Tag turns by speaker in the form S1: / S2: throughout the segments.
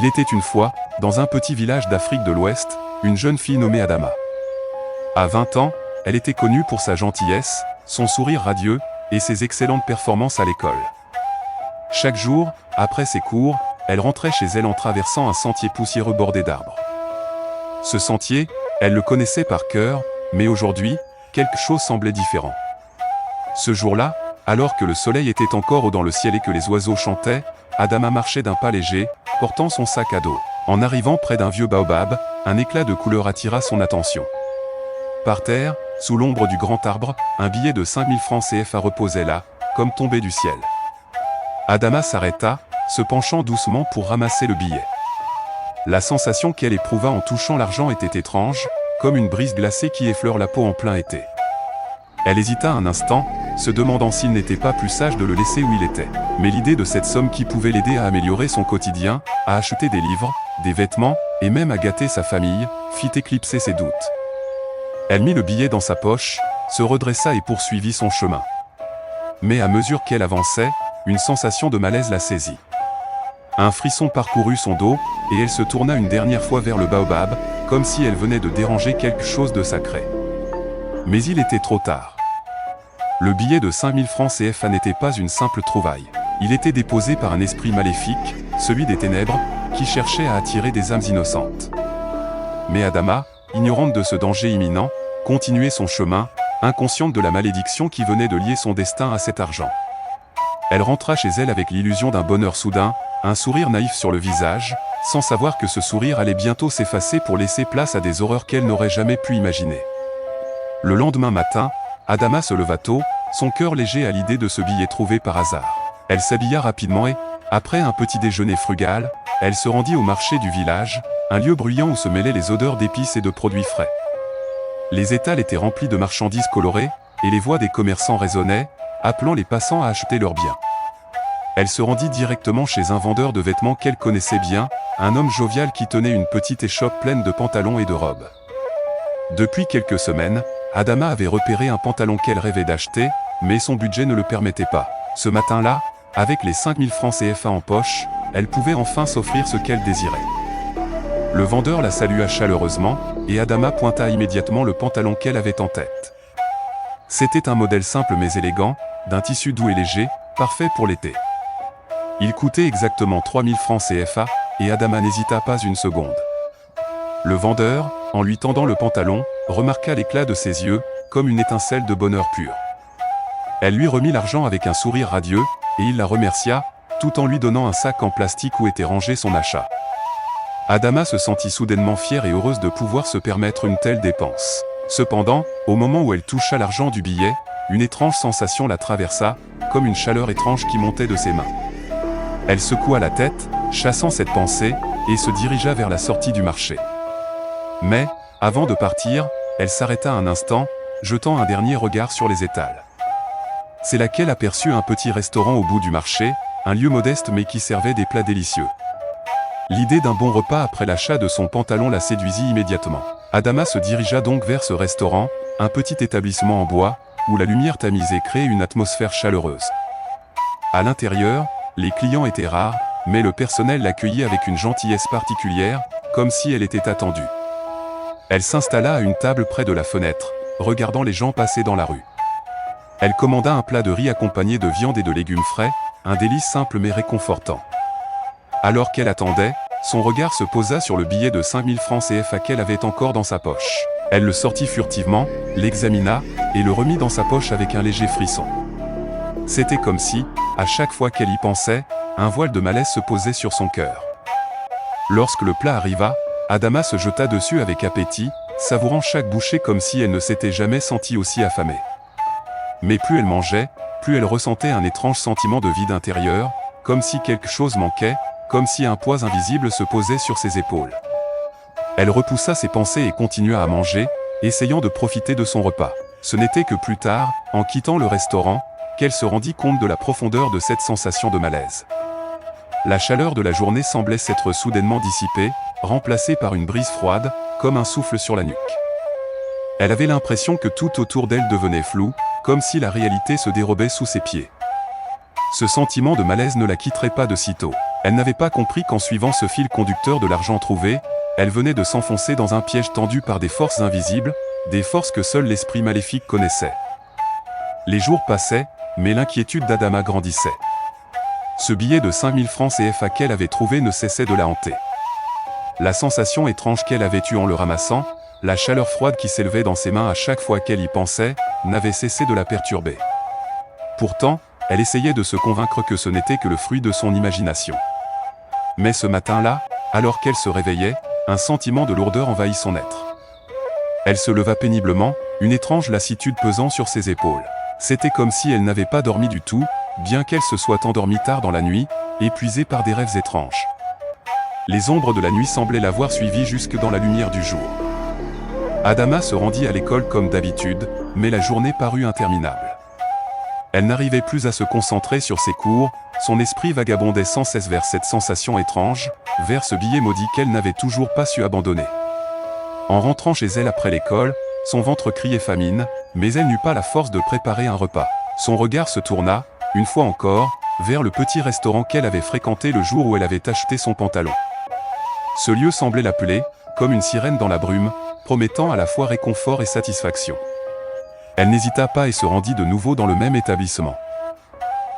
S1: Il était une fois, dans un petit village d'Afrique de l'Ouest, une jeune fille nommée Adama. À 20 ans, elle était connue pour sa gentillesse, son sourire radieux, et ses excellentes performances à l'école. Chaque jour, après ses cours, elle rentrait chez elle en traversant un sentier poussiéreux bordé d'arbres. Ce sentier, elle le connaissait par cœur, mais aujourd'hui, quelque chose semblait différent. Ce jour-là, alors que le soleil était encore haut dans le ciel et que les oiseaux chantaient, Adama marchait d'un pas léger, portant son sac à dos. En arrivant près d'un vieux baobab, un éclat de couleur attira son attention. Par terre, sous l'ombre du grand arbre, un billet de 5000 francs CFA reposait là, comme tombé du ciel. Adama s'arrêta, se penchant doucement pour ramasser le billet. La sensation qu'elle éprouva en touchant l'argent était étrange, comme une brise glacée qui effleure la peau en plein été. Elle hésita un instant, se demandant s'il n'était pas plus sage de le laisser où il était. Mais l'idée de cette somme qui pouvait l'aider à améliorer son quotidien, à acheter des livres, des vêtements, et même à gâter sa famille, fit éclipser ses doutes. Elle mit le billet dans sa poche, se redressa et poursuivit son chemin. Mais à mesure qu'elle avançait, une sensation de malaise la saisit. Un frisson parcourut son dos, et elle se tourna une dernière fois vers le baobab, comme si elle venait de déranger quelque chose de sacré. Mais il était trop tard. Le billet de 5000 francs CFA n'était pas une simple trouvaille. Il était déposé par un esprit maléfique, celui des ténèbres, qui cherchait à attirer des âmes innocentes. Mais Adama, ignorante de ce danger imminent, continuait son chemin, inconsciente de la malédiction qui venait de lier son destin à cet argent. Elle rentra chez elle avec l'illusion d'un bonheur soudain, un sourire naïf sur le visage, sans savoir que ce sourire allait bientôt s'effacer pour laisser place à des horreurs qu'elle n'aurait jamais pu imaginer. Le lendemain matin, Adama se leva tôt, son cœur léger à l'idée de ce billet trouvé par hasard. Elle s'habilla rapidement et, après un petit déjeuner frugal, elle se rendit au marché du village, un lieu bruyant où se mêlaient les odeurs d'épices et de produits frais. Les étals étaient remplis de marchandises colorées, et les voix des commerçants résonnaient, appelant les passants à acheter leurs biens. Elle se rendit directement chez un vendeur de vêtements qu'elle connaissait bien, un homme jovial qui tenait une petite échoppe pleine de pantalons et de robes. Depuis quelques semaines, Adama avait repéré un pantalon qu'elle rêvait d'acheter, mais son budget ne le permettait pas. Ce matin-là, avec les 5000 francs CFA en poche, elle pouvait enfin s'offrir ce qu'elle désirait. Le vendeur la salua chaleureusement, et Adama pointa immédiatement le pantalon qu'elle avait en tête. C'était un modèle simple mais élégant, d'un tissu doux et léger, parfait pour l'été. Il coûtait exactement 3000 francs CFA, et Adama n'hésita pas une seconde. Le vendeur, en lui tendant le pantalon, remarqua l'éclat de ses yeux, comme une étincelle de bonheur pur. Elle lui remit l'argent avec un sourire radieux, et il la remercia, tout en lui donnant un sac en plastique où était rangé son achat. Adama se sentit soudainement fière et heureuse de pouvoir se permettre une telle dépense. Cependant, au moment où elle toucha l'argent du billet, une étrange sensation la traversa, comme une chaleur étrange qui montait de ses mains. Elle secoua la tête, chassant cette pensée, et se dirigea vers la sortie du marché. Mais, avant de partir, elle s'arrêta un instant, jetant un dernier regard sur les étals. C'est là qu'elle aperçut un petit restaurant au bout du marché, un lieu modeste mais qui servait des plats délicieux. L'idée d'un bon repas après l'achat de son pantalon la séduisit immédiatement. Adama se dirigea donc vers ce restaurant, un petit établissement en bois, où la lumière tamisée créait une atmosphère chaleureuse. À l'intérieur, les clients étaient rares, mais le personnel l'accueillait avec une gentillesse particulière, comme si elle était attendue. Elle s'installa à une table près de la fenêtre, regardant les gens passer dans la rue. Elle commanda un plat de riz accompagné de viande et de légumes frais, un délice simple mais réconfortant. Alors qu'elle attendait, son regard se posa sur le billet de 5000 francs CFA qu'elle avait encore dans sa poche. Elle le sortit furtivement, l'examina, et le remit dans sa poche avec un léger frisson. C'était comme si, à chaque fois qu'elle y pensait, un voile de malaise se posait sur son cœur. Lorsque le plat arriva, Adama se jeta dessus avec appétit, savourant chaque bouchée comme si elle ne s'était jamais sentie aussi affamée. Mais plus elle mangeait, plus elle ressentait un étrange sentiment de vide intérieur, comme si quelque chose manquait, comme si un poids invisible se posait sur ses épaules. Elle repoussa ses pensées et continua à manger, essayant de profiter de son repas. Ce n'était que plus tard, en quittant le restaurant, qu'elle se rendit compte de la profondeur de cette sensation de malaise. La chaleur de la journée semblait s'être soudainement dissipée, remplacée par une brise froide, comme un souffle sur la nuque. Elle avait l'impression que tout autour d'elle devenait flou, comme si la réalité se dérobait sous ses pieds. Ce sentiment de malaise ne la quitterait pas de sitôt. Elle n'avait pas compris qu'en suivant ce fil conducteur de l'argent trouvé, elle venait de s'enfoncer dans un piège tendu par des forces invisibles, des forces que seul l'esprit maléfique connaissait. Les jours passaient, mais l'inquiétude d'Adama grandissait. Ce billet de 5000 francs CFA qu'elle avait trouvé ne cessait de la hanter. La sensation étrange qu'elle avait eue en le ramassant, la chaleur froide qui s'élevait dans ses mains à chaque fois qu'elle y pensait, n'avait cessé de la perturber. Pourtant, elle essayait de se convaincre que ce n'était que le fruit de son imagination. Mais ce matin-là, alors qu'elle se réveillait, un sentiment de lourdeur envahit son être. Elle se leva péniblement, une étrange lassitude pesant sur ses épaules. C'était comme si elle n'avait pas dormi du tout, bien qu'elle se soit endormie tard dans la nuit, épuisée par des rêves étranges. Les ombres de la nuit semblaient l'avoir suivie jusque dans la lumière du jour. Adama se rendit à l'école comme d'habitude, mais la journée parut interminable. Elle n'arrivait plus à se concentrer sur ses cours, son esprit vagabondait sans cesse vers cette sensation étrange, vers ce billet maudit qu'elle n'avait toujours pas su abandonner. En rentrant chez elle après l'école, son ventre criait famine, mais elle n'eut pas la force de préparer un repas. Son regard se tourna, une fois encore, vers le petit restaurant qu'elle avait fréquenté le jour où elle avait acheté son pantalon. Ce lieu semblait l'appeler, comme une sirène dans la brume, promettant à la fois réconfort et satisfaction. Elle n'hésita pas et se rendit de nouveau dans le même établissement.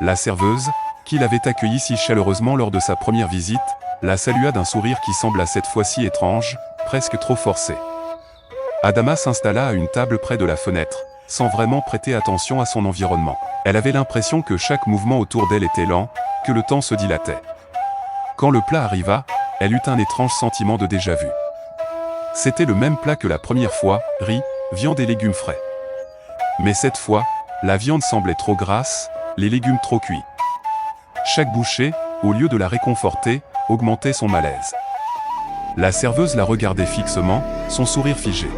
S1: La serveuse, qui l'avait accueillie si chaleureusement lors de sa première visite, la salua d'un sourire qui sembla cette fois-ci étrange, presque trop forcé. Adama s'installa à une table près de la fenêtre, sans vraiment prêter attention à son environnement. Elle avait l'impression que chaque mouvement autour d'elle était lent, que le temps se dilatait. Quand le plat arriva, elle eut un étrange sentiment de déjà-vu. C'était le même plat que la première fois, riz, viande et légumes frais. Mais cette fois, la viande semblait trop grasse, les légumes trop cuits. Chaque bouchée, au lieu de la réconforter, augmentait son malaise. La serveuse la regardait fixement, son sourire figé.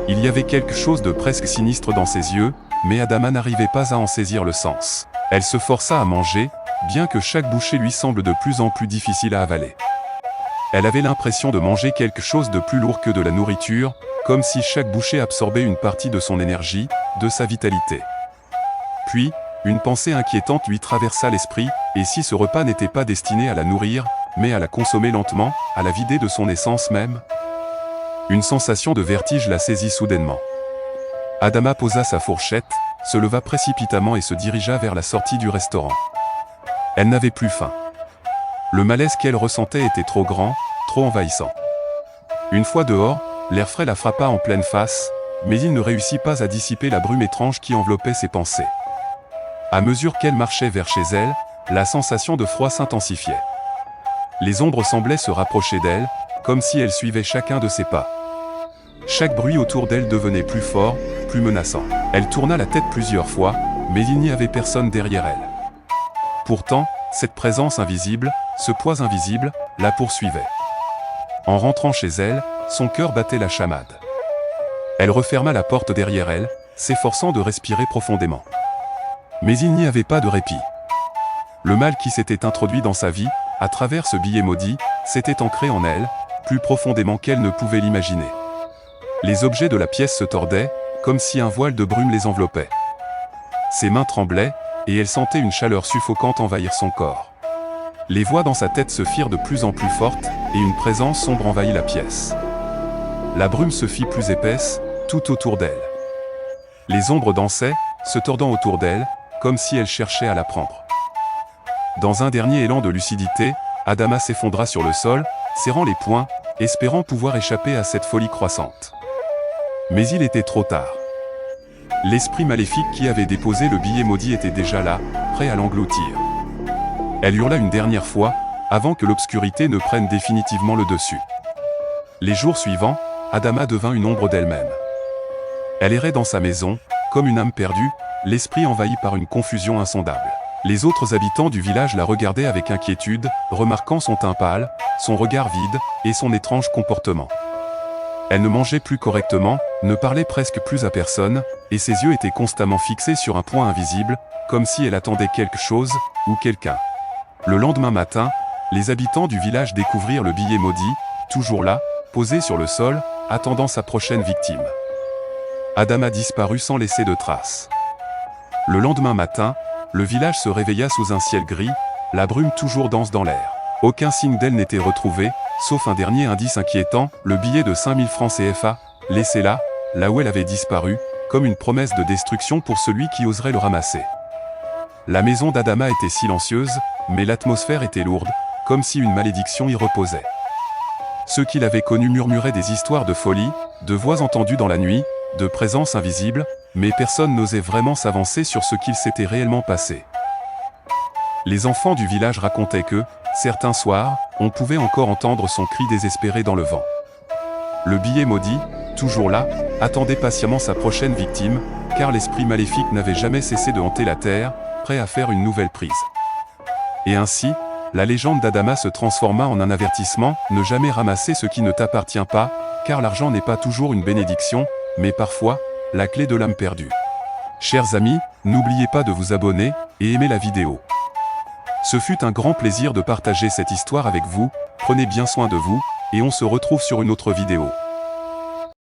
S1: Il y avait quelque chose de presque sinistre dans ses yeux, mais Adama n'arrivait pas à en saisir le sens. Elle se força à manger, bien que chaque bouchée lui semble de plus en plus difficile à avaler. Elle avait l'impression de manger quelque chose de plus lourd que de la nourriture, comme si chaque bouchée absorbait une partie de son énergie, de sa vitalité. Puis, une pensée inquiétante lui traversa l'esprit, et si ce repas n'était pas destiné à la nourrir, mais à la consommer lentement, à la vider de son essence même? Une sensation de vertige la saisit soudainement. Adama posa sa fourchette, se leva précipitamment et se dirigea vers la sortie du restaurant. Elle n'avait plus faim. Le malaise qu'elle ressentait était trop grand, trop envahissant. Une fois dehors, l'air frais la frappa en pleine face, mais il ne réussit pas à dissiper la brume étrange qui enveloppait ses pensées. À mesure qu'elle marchait vers chez elle, la sensation de froid s'intensifiait. Les ombres semblaient se rapprocher d'elle, comme si elle suivait chacun de ses pas. Chaque bruit autour d'elle devenait plus fort, plus menaçant. Elle tourna la tête plusieurs fois, mais il n'y avait personne derrière elle. Pourtant, cette présence invisible, ce poids invisible, la poursuivait. En rentrant chez elle, son cœur battait la chamade. Elle referma la porte derrière elle, s'efforçant de respirer profondément. Mais il n'y avait pas de répit. Le mal qui s'était introduit dans sa vie, à travers ce billet maudit, s'était ancré en elle, plus profondément qu'elle ne pouvait l'imaginer. Les objets de la pièce se tordaient, comme si un voile de brume les enveloppait. Ses mains tremblaient, et elle sentait une chaleur suffocante envahir son corps. Les voix dans sa tête se firent de plus en plus fortes, et une présence sombre envahit la pièce. La brume se fit plus épaisse, tout autour d'elle. Les ombres dansaient, se tordant autour d'elle, comme si elle cherchait à la prendre. Dans un dernier élan de lucidité, Adama s'effondra sur le sol, serrant les poings, espérant pouvoir échapper à cette folie croissante. Mais il était trop tard. L'esprit maléfique qui avait déposé le billet maudit était déjà là, prêt à l'engloutir. Elle hurla une dernière fois, avant que l'obscurité ne prenne définitivement le dessus. Les jours suivants, Adama devint une ombre d'elle-même. Elle errait dans sa maison, comme une âme perdue, l'esprit envahi par une confusion insondable. Les autres habitants du village la regardaient avec inquiétude, remarquant son teint pâle, son regard vide, et son étrange comportement. Elle ne mangeait plus correctement, ne parlait presque plus à personne, et ses yeux étaient constamment fixés sur un point invisible, comme si elle attendait quelque chose, ou quelqu'un. Le lendemain matin, les habitants du village découvrirent le billet maudit, toujours là, posé sur le sol, attendant sa prochaine victime. Adama disparut sans laisser de traces. Le lendemain matin, le village se réveilla sous un ciel gris, la brume toujours dense dans l'air. Aucun signe d'elle n'était retrouvé, sauf un dernier indice inquiétant, le billet de 5000 francs CFA, laissé là où elle avait disparu, comme une promesse de destruction pour celui qui oserait le ramasser. La maison d'Adama était silencieuse, mais l'atmosphère était lourde, comme si une malédiction y reposait. Ceux qui l'avaient connu murmuraient des histoires de folie, de voix entendues dans la nuit, de présences invisibles, mais personne n'osait vraiment s'avancer sur ce qu'il s'était réellement passé. Les enfants du village racontaient que, certains soirs, on pouvait encore entendre son cri désespéré dans le vent. Le billet maudit, toujours là, attendait patiemment sa prochaine victime, car l'esprit maléfique n'avait jamais cessé de hanter la terre, prêt à faire une nouvelle prise. Et ainsi, la légende d'Adama se transforma en un avertissement, ne jamais ramasser ce qui ne t'appartient pas, car l'argent n'est pas toujours une bénédiction, mais parfois, la clé de l'âme perdue. Chers amis, n'oubliez pas de vous abonner, et aimer la vidéo. Ce fut un grand plaisir de partager cette histoire avec vous, prenez bien soin de vous, et on se retrouve sur une autre vidéo.